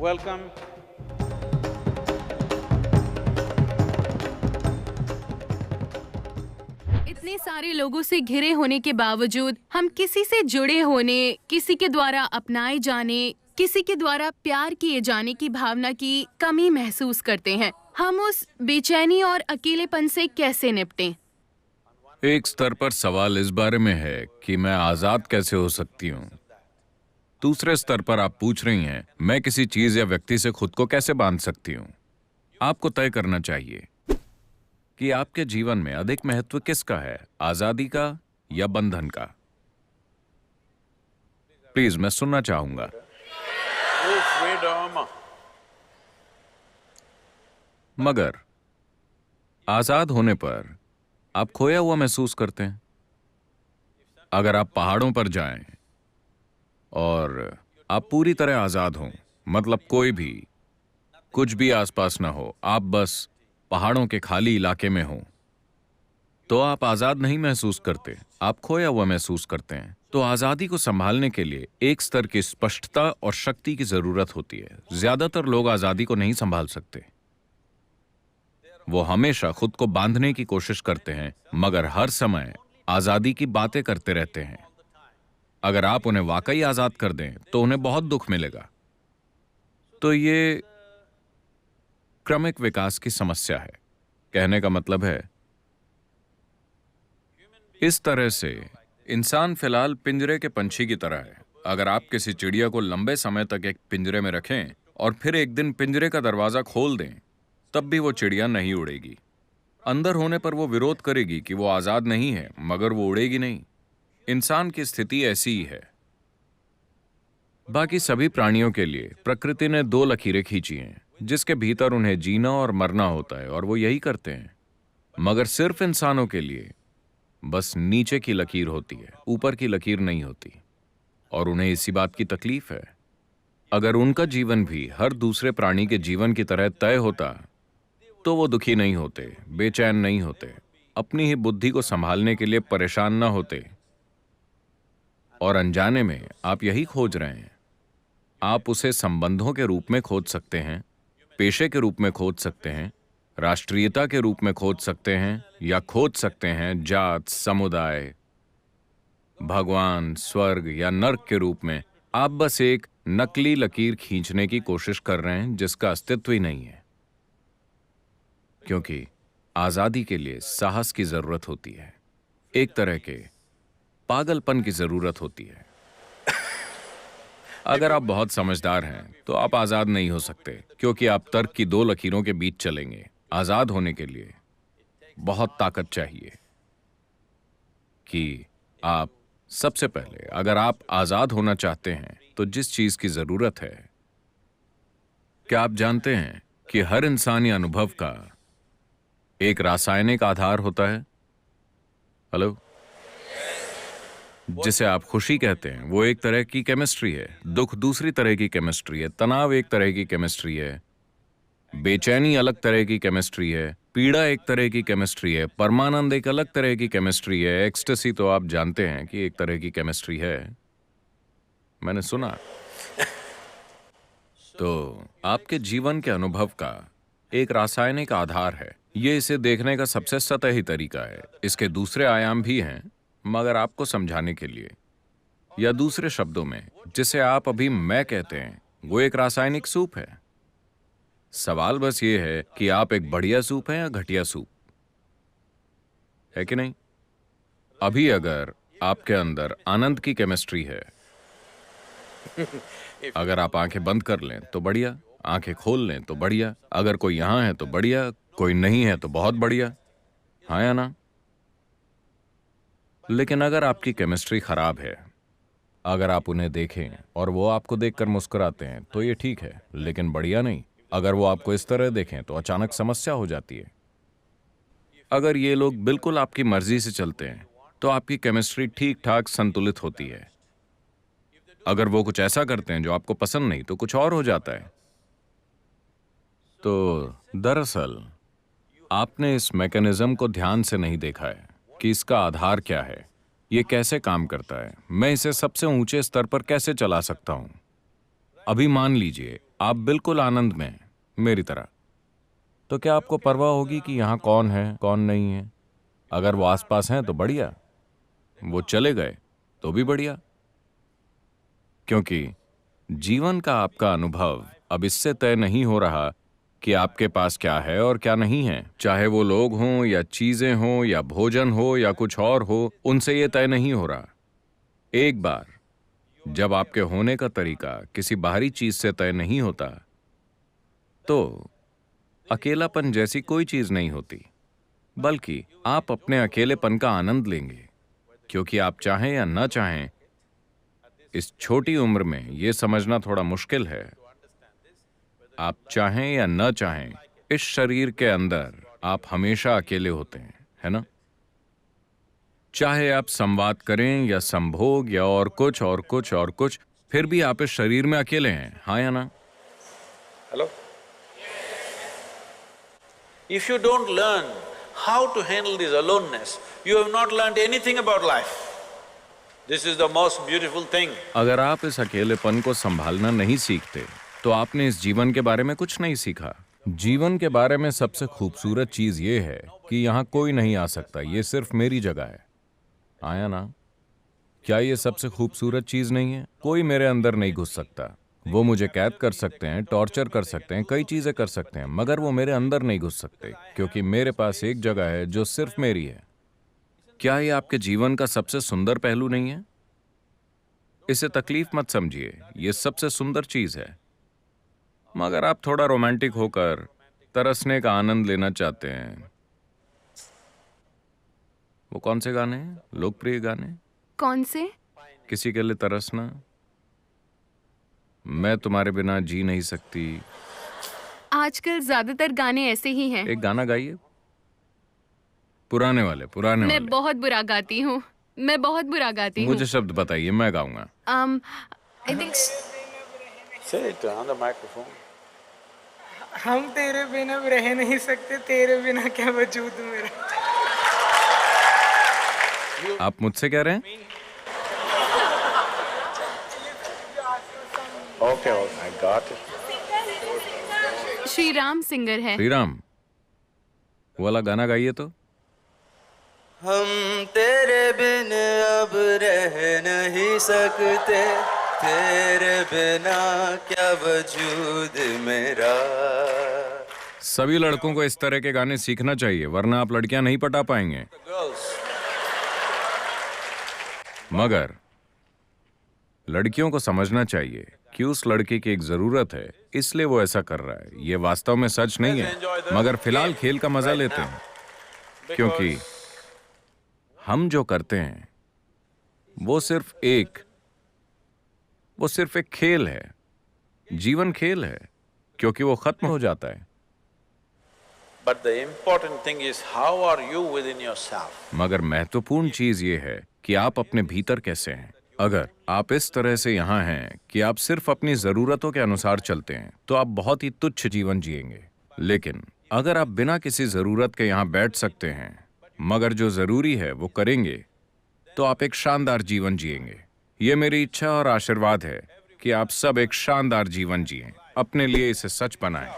Welcome. इतने सारे लोगों से घिरे होने के बावजूद हम किसी से जुड़े होने, किसी के द्वारा अपनाए जाने, किसी के द्वारा प्यार किए जाने की भावना की कमी महसूस करते हैं। हम उस बेचैनी और अकेलेपन से कैसे निपटें? एक स्तर पर सवाल इस बारे में है कि मैं आजाद कैसे हो सकती हूँ। दूसरे स्तर पर आप पूछ रही हैं, मैं किसी चीज या व्यक्ति से खुद को कैसे बांध सकती हूँ। आपको तय करना चाहिए कि आपके जीवन में अधिक महत्व किसका है, आजादी का या बंधन का। प्लीज, मैं सुनना चाहूंगा। Oh, freedom. मगर आजाद होने पर आप खोया हुआ महसूस करते हैं। अगर आप पहाड़ों पर जाएं और आप पूरी तरह आजाद हों, मतलब कोई भी कुछ भी आसपास ना हो, आप बस पहाड़ों के खाली इलाके में हो, तो आप आजाद नहीं महसूस करते, आप खोया हुआ महसूस करते हैं। तो आजादी को संभालने के लिए एक स्तर की स्पष्टता और शक्ति की जरूरत होती है। ज्यादातर लोग आजादी को नहीं संभाल सकते। वो हमेशा खुद को बांधने की कोशिश करते हैं, मगर हर समय आजादी की बातें करते रहते हैं। अगर आप उन्हें वाकई आजाद कर दें तो उन्हें बहुत दुख मिलेगा। तो ये क्रमिक विकास की समस्या है। कहने का मतलब है, इस तरह से इंसान फिलहाल पिंजरे के पंछी की तरह है। अगर आप किसी चिड़िया को लंबे समय तक एक पिंजरे में रखें और फिर एक दिन पिंजरे का दरवाजा खोल दें, तब भी वो चिड़िया नहीं उड़ेगी। अंदर होने पर वो विरोध करेगी कि वो आजाद नहीं है, मगर वो उड़ेगी नहीं। इंसान की स्थिति ऐसी ही है। बाकी सभी प्राणियों के लिए प्रकृति ने दो लकीरें खींची हैं, जिसके भीतर उन्हें जीना और मरना होता है, और वो यही करते हैं। मगर सिर्फ इंसानों के लिए बस नीचे की लकीर होती है, ऊपर की लकीर नहीं होती। और उन्हें इसी बात की तकलीफ है। अगर उनका जीवन भी हर दूसरे प्राणी के जीवन की तरह तय होता तो वो दुखी नहीं होते, बेचैन नहीं होते, अपनी ही बुद्धि को संभालने के लिए परेशान ना होते। और अनजाने में आप यही खोज रहे हैं। आप उसे संबंधों के रूप में खोज सकते हैं, पेशे के रूप में खोज सकते हैं, राष्ट्रीयता के रूप में खोज सकते हैं, या खोज सकते हैं जात, समुदाय, भगवान, स्वर्ग या नर्क के रूप में। आप बस एक नकली लकीर खींचने की कोशिश कर रहे हैं जिसका अस्तित्व ही नहीं है। क्योंकि आजादी के लिए साहस की जरूरत होती है, एक तरह के पागलपन की जरूरत होती है। अगर आप बहुत समझदार हैं तो आप आजाद नहीं हो सकते, क्योंकि आप तर्क की दो लकीरों के बीच चलेंगे। आजाद होने के लिए बहुत ताकत चाहिए। कि आप सबसे पहले, अगर आप आजाद होना चाहते हैं तो जिस चीज की जरूरत है, क्या आप जानते हैं कि हर इंसानी अनुभव का एक रासायनिक आधार होता है? हेलो, जिसे आप खुशी कहते हैं, वो एक तरह की केमिस्ट्री है, दुख दूसरी तरह की केमिस्ट्री है, तनाव एक तरह की केमिस्ट्री है, बेचैनी अलग तरह की केमिस्ट्री है, पीड़ा एक तरह की केमिस्ट्री है, परमानंद एक अलग तरह की केमिस्ट्री है, एक्सटेसी तो आप जानते हैं कि एक तरह की केमिस्ट्री है, मैंने सुना। तो आपके जीवन के अनुभव का एक रासायनिक आधार है। ये इसे देखने का सबसे सतही तरीका है। इसके दूसरे आयाम भी हैं, मगर आपको समझाने के लिए, या दूसरे शब्दों में, जिसे आप अभी मैं कहते हैं, वो एक रासायनिक सूप है। सवाल बस ये है कि आप एक बढ़िया सूप हैं या घटिया सूप, है कि नहीं? अभी अगर आपके अंदर आनंद की केमिस्ट्री है, अगर आप आंखें बंद कर लें तो बढ़िया, आंखें खोल लें तो बढ़िया, अगर कोई यहां है तो बढ़िया, कोई नहीं है तो बहुत बढ़िया, हाँ या ना? लेकिन अगर आपकी केमिस्ट्री खराब है, अगर आप उन्हें देखें और वो आपको देखकर मुस्कुराते हैं तो ये ठीक है, लेकिन बढ़िया नहीं। अगर वो आपको इस तरह देखें तो अचानक समस्या हो जाती है। अगर ये लोग बिल्कुल आपकी मर्जी से चलते हैं तो आपकी केमिस्ट्री ठीक ठाक संतुलित होती है। अगर वो कुछ ऐसा करते हैं जो आपको पसंद नहीं, तो कुछ और हो जाता है। तो दरअसल आपने इस मैकेनिज्म को ध्यान से नहीं देखा है कि इसका आधार क्या है, ये कैसे काम करता है, मैं इसे सबसे ऊंचे स्तर पर कैसे चला सकता हूं। अभी मान लीजिए आप बिल्कुल आनंद में हैं, मेरी तरह। तो क्या आपको परवाह होगी कि यहाँ कौन है कौन नहीं है? अगर वो आसपास हैं तो बढ़िया, वो चले गए तो भी बढ़िया, क्योंकि जीवन का आपका अनुभव अब इससे तय नहीं हो रहा कि आपके पास क्या है और क्या नहीं है। चाहे वो लोग हों या चीजें हों या भोजन हो या कुछ और हो, उनसे ये तय नहीं हो रहा। एक बार जब आपके होने का तरीका किसी बाहरी चीज से तय नहीं होता, तो अकेलापन जैसी कोई चीज नहीं होती, बल्कि आप अपने अकेलेपन का आनंद लेंगे, क्योंकि आप चाहें या न चाहें, इस छोटी उम्र में यह समझना थोड़ा मुश्किल है। आप चाहें या न चाहें, इस शरीर के अंदर आप हमेशा अकेले होते हैं, है ना? चाहे आप संवाद करें या संभोग या और कुछ और कुछ और कुछ, फिर भी आप इस शरीर में अकेले हैं, हाँ या ना? Hello? If you don't learn how to handle this aloneness, you have not learned anything about life. This is the most beautiful thing. अगर आप इस अकेलेपन को संभालना नहीं सीखते, तो आपने इस जीवन के बारे में कुछ नहीं सीखा। जीवन के बारे में सबसे खूबसूरत चीज ये है कि यहाँ कोई नहीं आ सकता, ये सिर्फ मेरी जगह है, आया ना? क्या ये सबसे खूबसूरत चीज नहीं है? कोई मेरे अंदर नहीं घुस सकता। वो मुझे कैद कर सकते हैं, टॉर्चर कर सकते हैं, कई चीजें कर सकते हैं, मगर वो मेरे अंदर नहीं घुस सकते, क्योंकि मेरे पास एक जगह है जो सिर्फ मेरी है। क्या ये आपके जीवन का सबसे सुंदर पहलू नहीं है? इसे तकलीफ मत समझिए, ये सबसे सुंदर चीज है। मगर आप थोड़ा रोमांटिक होकर तरसने का आनंद लेना चाहते हैं। वो कौन से गाने हैं? लोकप्रिय गाने? कौन से? किसी के लिए तरसना, मैं तुम्हारे बिना जी नहीं सकती। आजकल ज्यादातर गाने ऐसे ही हैं। एक गाना गाइए, पुराने वाले, पुराने मैं वाले। बहुत बुरा गाती हूँ, मैं बहुत बुरा गाती हूँ। मुझे शब्द बताइए, मैं गाऊंगा। I think Say it on the microphone. हम तेरे बिना अब रह नहीं सकते, तेरे बिना क्या वजूद मेरा। आप मुझसे कह रहे हैं? Okay, I got it. Shri Ram singer है। श्री राम, वो वाला गाना गाइए तो। हम तेरे बिन अब रह नहीं सकते, तेरे बिना क्या वजूद मेरा। सभी लड़कों को इस तरह के गाने सीखना चाहिए, वरना आप लड़कियां नहीं पटा पाएंगे। Girls, मगर लड़कियों को समझना चाहिए कि उस लड़के की एक जरूरत है, इसलिए वो ऐसा कर रहा है। ये वास्तव में सच नहीं है, मगर फिलहाल खेल का मजा लेते हैं, क्योंकि हम जो करते हैं वो सिर्फ एक खेल है। जीवन खेल है, क्योंकि वो खत्म हो जाता है। but the important thing is how are you within yourself? मगर महत्वपूर्ण चीज ये है कि आप अपने भीतर कैसे हैं। अगर आप इस तरह से यहाँ हैं कि आप सिर्फ अपनी जरूरतों के अनुसार चलते हैं, तो आप बहुत ही तुच्छ जीवन जिएंगे। लेकिन अगर आप बिना किसी जरूरत के यहाँ बैठ सकते हैं, मगर जो जरूरी है वो करेंगे, तो आप एक शानदार जीवन जिएंगे। ये मेरी इच्छा और आशीर्वाद है कि आप सब एक शानदार जीवन जिएं। अपने लिए इसे सच बनाएं।